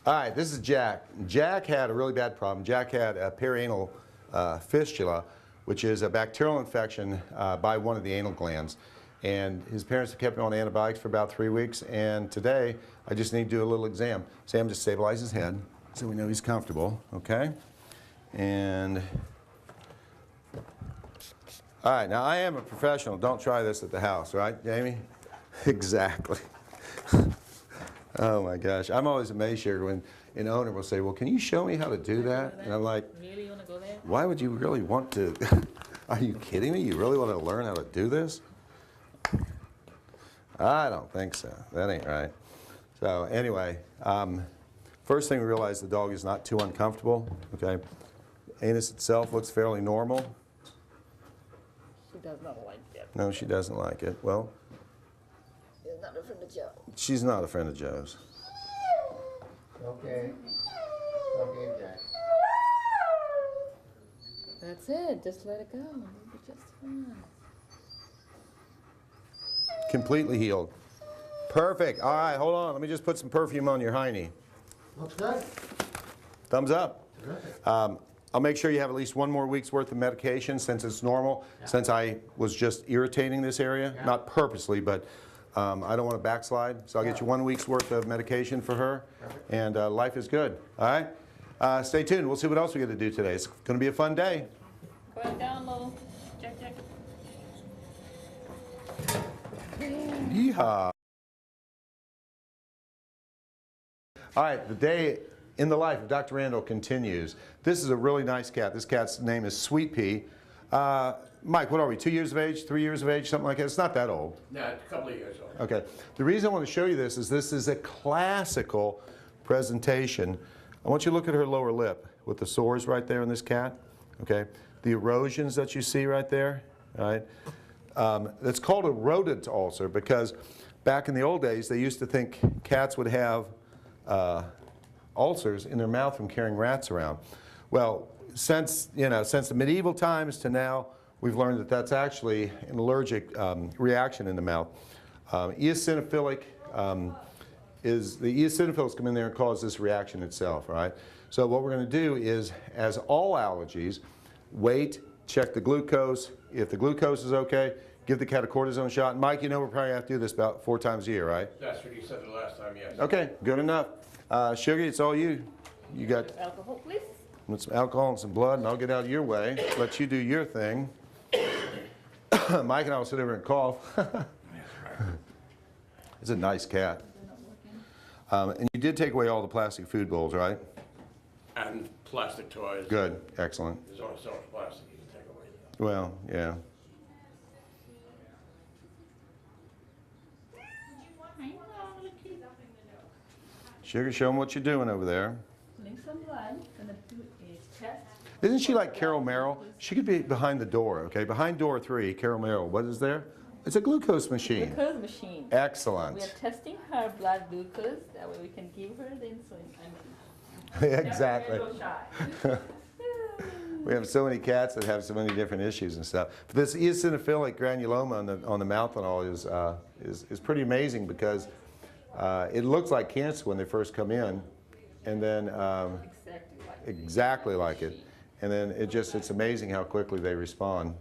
All right, this is Jack. Jack had a really bad problem. Jack had a perianal fistula, which is a bacterial infection by one of the anal glands. And his parents have kept him on antibiotics for about 3 weeks. And today, I just need to do a little exam. Sam, just stabilize his head so we know he's comfortable, okay? And, all right, now I am a professional. Don't try this at the house, right, Jamie? Exactly. Oh my gosh, I'm always amazed here when an owner will say, well, can you show me how to do that? And I'm like, really want to go there? Why would you really want to? Are you kidding me? You really want to learn how to do this? I don't think so. That ain't right. So anyway, first thing we realize, the dog is not too uncomfortable, okay? Anus itself looks fairly normal. She does not like it. No, she doesn't like it. Well, She's not a friend of Joe. she's not a friend of Joe's. Okay. Okay, Jack. That's it. Just let it go. It'll be just fine. Completely healed. Perfect. All right, hold on. Let me just put some perfume on your hiney. Looks good. Thumbs up. Terrific. I'll make sure you have at least 1 more week's worth of medication since it's normal, since I was just irritating this area, not purposely, but I don't want to backslide. So I'll get you 1 week's worth of medication for her, and life is good. All right? Stay tuned. We'll see what else we get to do today. It's going to be a fun day. Go down low. Jack. Yeehaw. All right, the day in the life of Dr. Randall continues. This is a really nice cat. This cat's name is Sweet Pea. Mike, what are we, 2 years of age, 3 years of age, something like that? It's not that old. No, it's a couple of years old. Okay. The reason I want to show you this is a classical presentation. I want you to look at her lower lip with the sores right there in this cat. Okay. The erosions that you see right there. All right. It's called a rodent ulcer because back in the old days they used to think cats would have ulcers in their mouth from carrying rats around. Well, since the medieval times to now, we've learned that that's actually an allergic reaction in the mouth. Eosinophilic the eosinophils come in there and cause this reaction itself, right? So what we're going to do is, as all allergies, wait, check the glucose. If the glucose is okay, give the cat a cortisone shot. And Mike, you know we're probably going to have to do this about 4 times a year, right? That's what you said the last time, yes. Okay, good enough. Sugar, it's all you. You got Alcohol, please. some alcohol and some blood, and I'll get out of your way. Let you do your thing. Mike and I will sit over and cough. It's a nice cat. And you did take away all the plastic food bowls, right? And plastic toys. Good, excellent. There's only so much plastic you can take away. Well, yeah. Sugar, show them what you're doing over there. Putting some blood. Gonna do a test. Isn't she like Carol Merrill? She could be behind the door, okay? Behind door 3, Carol Merrill. What is there? It's a glucose machine. Glucose machine. Excellent. We are testing her blood glucose. That way we can give her the insulin. Exactly. We have so many cats that have so many different issues and stuff. But this eosinophilic granuloma on the mouth and all is pretty amazing because it looks like cancer when they first come in, and then exactly like it. And then it's amazing how quickly they respond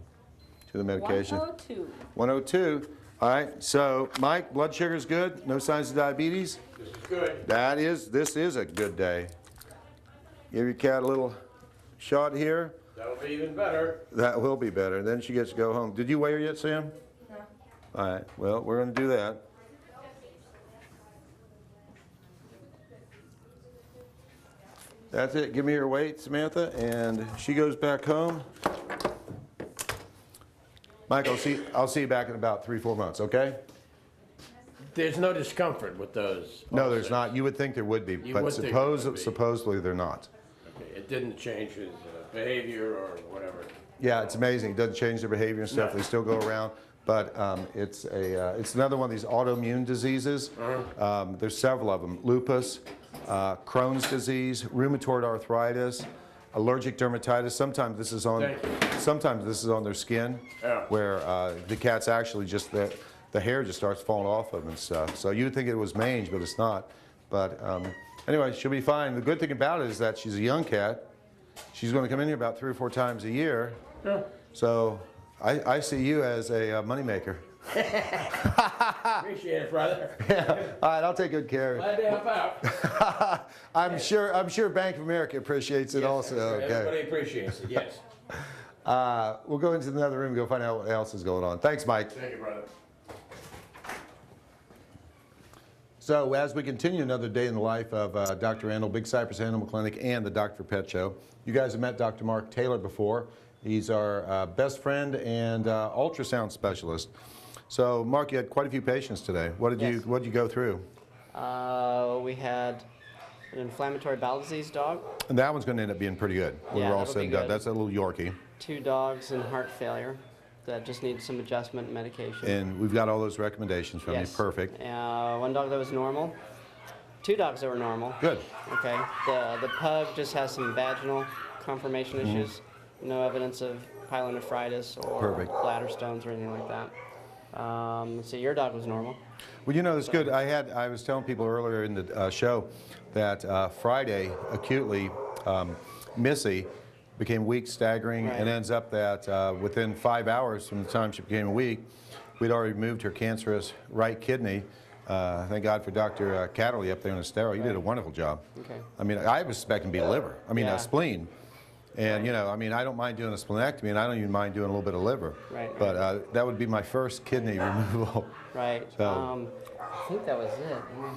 to the medication. 102. 102. All right. So, Mike, blood sugar's good. No signs of diabetes. This is good. This is a good day. Give your cat a little shot here. That'll be even better. That will be better. Then she gets to go home. Did you weigh her yet, Sam? No. All right. Well, we're going to do that. That's it. Give me your weight, Samantha, and she goes back home. Mike, I'll see you back in about 3-4 months, okay? There's no discomfort with those. No, there's not. You would think there would be, but would think there would be. supposedly they're not. Okay, it didn't change his behavior or whatever. Yeah, it's amazing. It doesn't change their behavior and stuff. No. They still go around, but it's another one of these autoimmune diseases. There's several of them: lupus, Crohn's disease, rheumatoid arthritis, allergic dermatitis. Sometimes this is on their skin, where the cat's actually just the hair just starts falling off of them and stuff. So you'd think it was mange, but it's not. But Anyway, she'll be fine. The good thing about it is that she's a young cat. She's going to come in here about 3 or 4 times a year. Yeah. So I see you as a moneymaker. Appreciate it, brother. Yeah. All right, I'll take good care. Glad to help out. I'm sure Bank of America appreciates it Yes, also. Everybody Okay. appreciates it, yes. We'll go into another room and go find out what else is going on. Thanks, Mike. Thank you, brother. So as we continue another day in the life of Dr. Randall, Big Cypress Animal Clinic, and the Dr4Pets Show, you guys have met Dr. Mark Taylor before. He's our best friend and ultrasound specialist. So Mark, you had quite a few patients today. What did you go through? We had an inflammatory bowel disease dog, And that one's going to end up being pretty good. When Yeah, we're all that'll said be and done. good. That's a little Yorkie. 2 dogs in heart failure that just need some adjustment and medication. And we've got all those recommendations from Yes. you. Perfect. 1 dog that was normal, 2 dogs that were normal. Good. Okay. The pug just has some vaginal conformation Mm-hmm. issues. No evidence of pyelonephritis or Perfect. bladder stones or anything like that. So your dog was normal. Well, you know, it's good. I was telling people earlier in the show that Friday, acutely, Missy became weak, staggering, Right. and ends up that within 5 hours from the time she became weak, we'd already removed her cancerous right kidney. Thank God for Dr. Catterley up there in Estero. You did a wonderful job. Okay. I mean, I was expecting to be a liver. I mean, Yeah. a spleen. And, you know, I mean, I don't mind doing a splenectomy, and I don't even mind doing a little bit of liver. Right. But that would be my first kidney removal. Right. So- I think that was it. Yeah.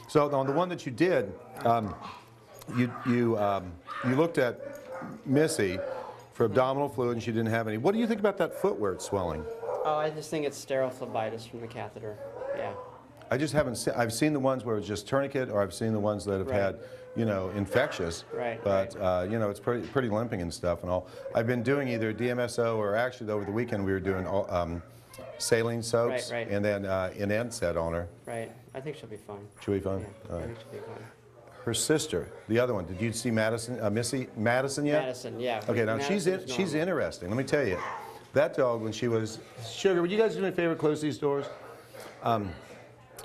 So on the one that you did, you looked at Missy for abdominal fluid, and she didn't have any. What do you think about that foot where it's swelling? Oh, I just think it's sterile phlebitis from the catheter. Yeah. I just haven't seen. I've seen the ones where it's just tourniquet, or I've seen the ones that have Right. had, you know, infectious. Right, But you know, it's pretty limping and stuff and all. I've been doing either DMSO or actually over the weekend we were doing saline soaps Right, right. and then an NSAID on her. Right. I think she'll be fine. Should be fun. Yeah, I think she'll be fine. Her sister, the other one. Did you see Missy Madison yet? Madison, yeah. Okay, now she's Madison's normal. interesting. Let me tell you, that dog when she was Sugar, would you guys do me a favor? Close these doors.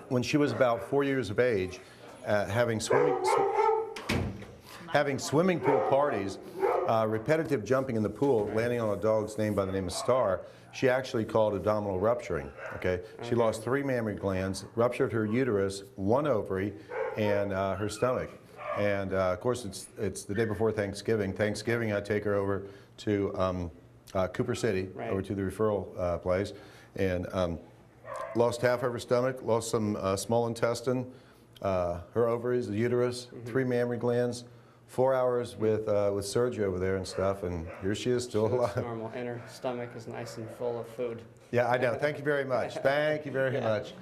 When she was about 4 years of age, having swimming pool parties, repetitive jumping in the pool, landing on a dog's name by the name of Star, she actually called abdominal rupturing. Okay, she lost 3 mammary glands, ruptured her uterus, 1 ovary, and her stomach. And of course, it's the day before Thanksgiving. Thanksgiving, I take her over to Cooper City, Right. over to the referral place, and lost half of her stomach, lost some small intestine, her ovaries, the uterus, 3 mammary glands, 4 hours with surgery over there and stuff, and here she is still It's alive. normal, and her stomach is nice and full of food. Yeah, I know. Thank you very much. Thank you very much.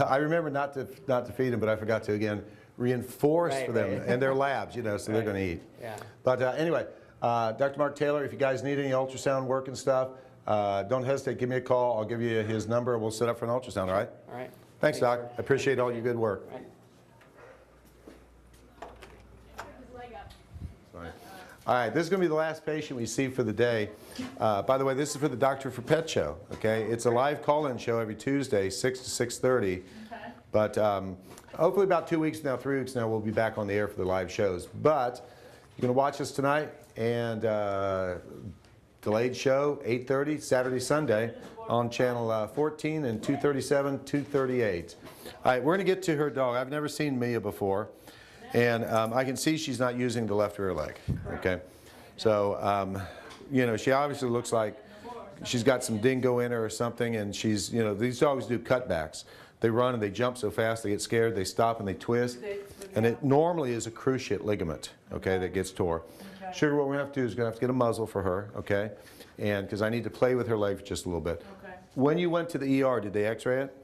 I remember not to feed them, but I forgot to again reinforce Right, for them, right. and they're labs, you know, so they're Right. going to eat. Yeah. But anyway, Dr. Mark Taylor, if you guys need any ultrasound work and stuff, don't hesitate. Give me a call. I'll give you his number. We'll set up for an ultrasound. All right? All right. Thanks, Doc. sir. I appreciate all your good work. All right. All right, this is going to be the last patient we see for the day. By the way, this is for the Dr4Pets Show, okay? It's a live call-in show every Tuesday, 6 to 6:30. Okay. But hopefully about 2 weeks now, 3 weeks now, we'll be back on the air for the live shows. But you're going to watch us tonight and delayed show, 8:30, Saturday, Sunday, on channel 14 and 237, 238. All right, we're going to get to her dog. I've never seen Mia before. And I can see she's not using the left rear leg, okay? So, you know, she obviously looks like she's got some dingo in her or something, and she's, you know, these dogs do cutbacks. They run and they jump so fast, they get scared, they stop and they twist. And it normally is a cruciate ligament, okay, that gets tore. Okay. Sugar, what we're going to have to do is we're going to have to get a muzzle for her, okay? And because I need to play with her leg for just a little bit. Okay. When you went to the ER, did they x-ray it?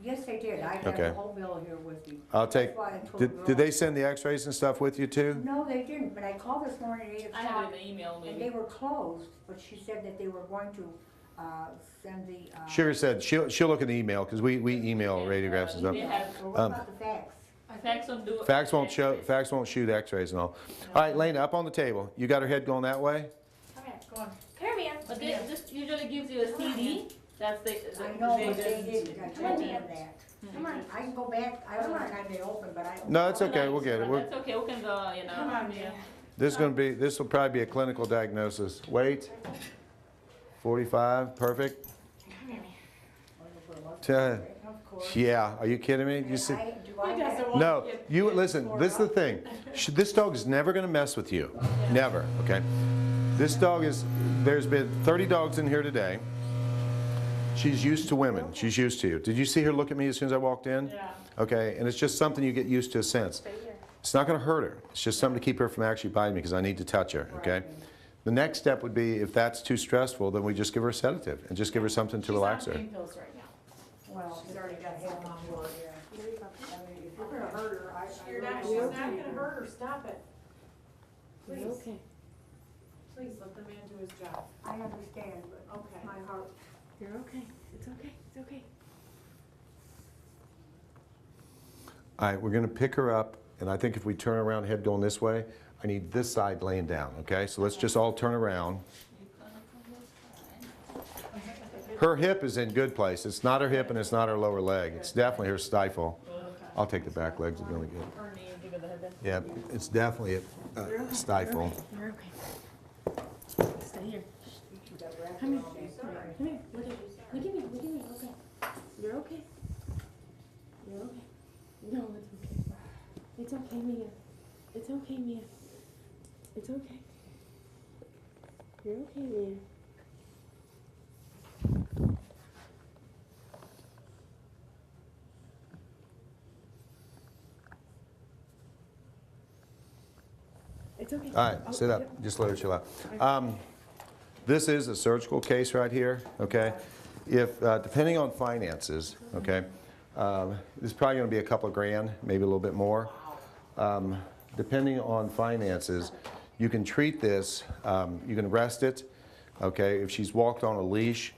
Yes, they did. I have Okay. the whole bill here with me. I'll take, That's why I told did Laura. they send the x-rays and stuff with you too? No, they didn't, but I called this morning at 8 I have o'clock, it in the email and maybe. they were closed, but she said that they were going to send the. Sugar said she'll look at the email because we email radiographs and stuff. They have, Well, what about the fax? fax don't do it. Fax won't shoot x-rays and all. All right, Lena, up on the table. You got her head going that way? Okay, go on. Come here, but this usually gives you a CD. That's the I know, they but they just- didn't. I Come on, told Mia. them that. Come on, I can go back, I don't know what time they open, but I. No, it's okay, we'll get it. That's okay, we can go, you know. Come on, yeah. man. This will probably be a clinical diagnosis. Weight, 45, perfect. Of course. Yeah, are you kidding me? You see? Do I have? No, you, listen, this is the thing. This dog is never gonna mess with you. Never, okay? This dog is, there's been 30 dogs in here today. She's used to women. She's used to you. Did you see her look at me as soon as I walked in? Yeah. Okay, and it's just something you get used to a sense. It's not gonna hurt her. It's just something to keep her from actually biting me because I need to touch her, okay? The next step would be, if that's too stressful, then we just give her a sedative and just give her something to relax her. She's on pain pills right now. Well, She's already got some on board. I mean, if you're gonna hurt her, She's not gonna hurt her, stop it. Please, Okay. please let the man do his job. I understand, but Okay. my heart. You're okay. It's okay. It's okay. All right, we're gonna pick her up, and I think if we turn around, head going this way, I need this side laying down, okay? So let's just all turn around. Her hip is in good place. It's not her hip and it's not her lower leg. It's definitely her stifle. I'll take the back legs, are really good. Or knee, give her the head. Yeah, it's definitely a stifle. You're okay. Stay here. Come here. Come here. Look at me. Look at me. Look at me. Okay. You're okay. You're okay. No, it's okay. It's okay, Mia. It's okay, Mia. It's okay. You're okay, Mia. It's okay. All right, sit up. Just let her chill out. This is a surgical case right here, okay? If, depending on finances, okay, this is probably going to be a couple of grand, maybe a little bit more. Depending on finances, you can treat this, you can rest it, okay? If she's walked on a leash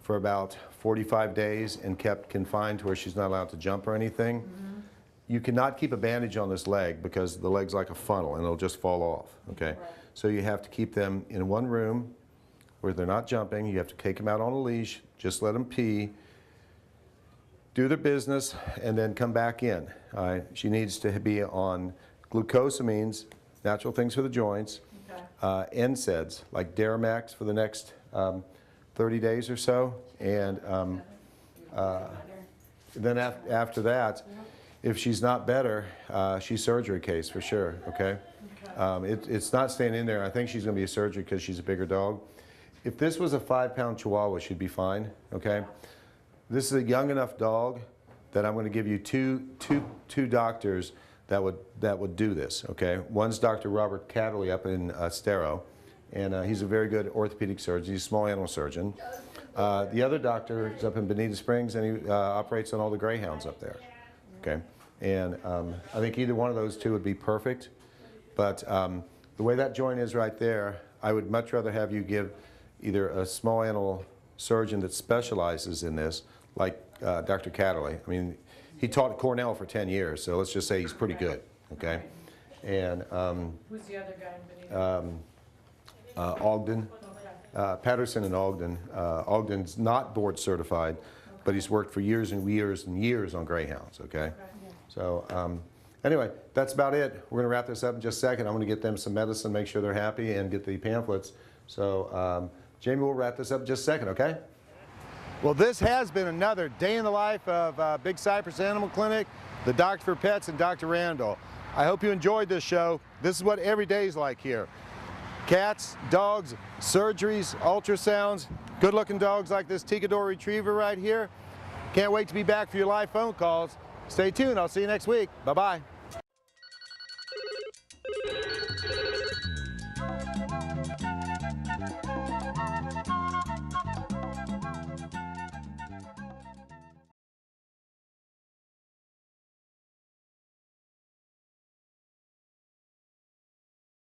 for about 45 days and kept confined to where she's not allowed to jump or anything, you cannot keep a bandage on this leg because the leg's like a funnel and it'll just fall off, okay? So you have to keep them in one room where they're not jumping. You have to take them out on a leash, just let them pee, do their business, and then come back in. All right? She needs to be on glucosamines, natural things for the joints, NSAIDs, like Daramax for the next 30 days or so, and then after that, if she's not better, she's surgery case for sure, okay? It's not staying in there. I think she's going to be a surgery because she's a bigger dog. If this was a 5-pound Chihuahua, she'd be fine, okay? This is a young enough dog that I'm going to give you two doctors that would do this, okay? One's Dr. Robert Catterley up in Stero, and he's a very good orthopedic surgeon. He's a small animal surgeon. The other doctor is up in Bonita Springs, and he operates on all the greyhounds up there, okay? And I think either one of those two would be perfect, but the way that joint is right there, I would much rather have you give either a small animal surgeon that specializes in this, like Dr. Catterley. I mean, he taught at Cornell for 10 years, so let's just say he's pretty good, okay? And Who's the other guy in Benita? Ogden, Patterson and Ogden. Ogden's not board certified, but he's worked for years and years and years on greyhounds, okay? So anyway, that's about it. We're going to wrap this up in just a second. I'm going to get them some medicine, make sure they're happy, and get the pamphlets. So Jamie will wrap this up in just a second, okay? Well, this has been another day in the life of Big Cypress Animal Clinic, the Dr4Pets, and Dr. Randall. I hope you enjoyed this show. This is what every day is like here. Cats, dogs, surgeries, ultrasounds, good-looking dogs like this Ticador Retriever right here. Can't wait to be back for your live phone calls. Stay tuned. I'll see you next week. Bye-bye.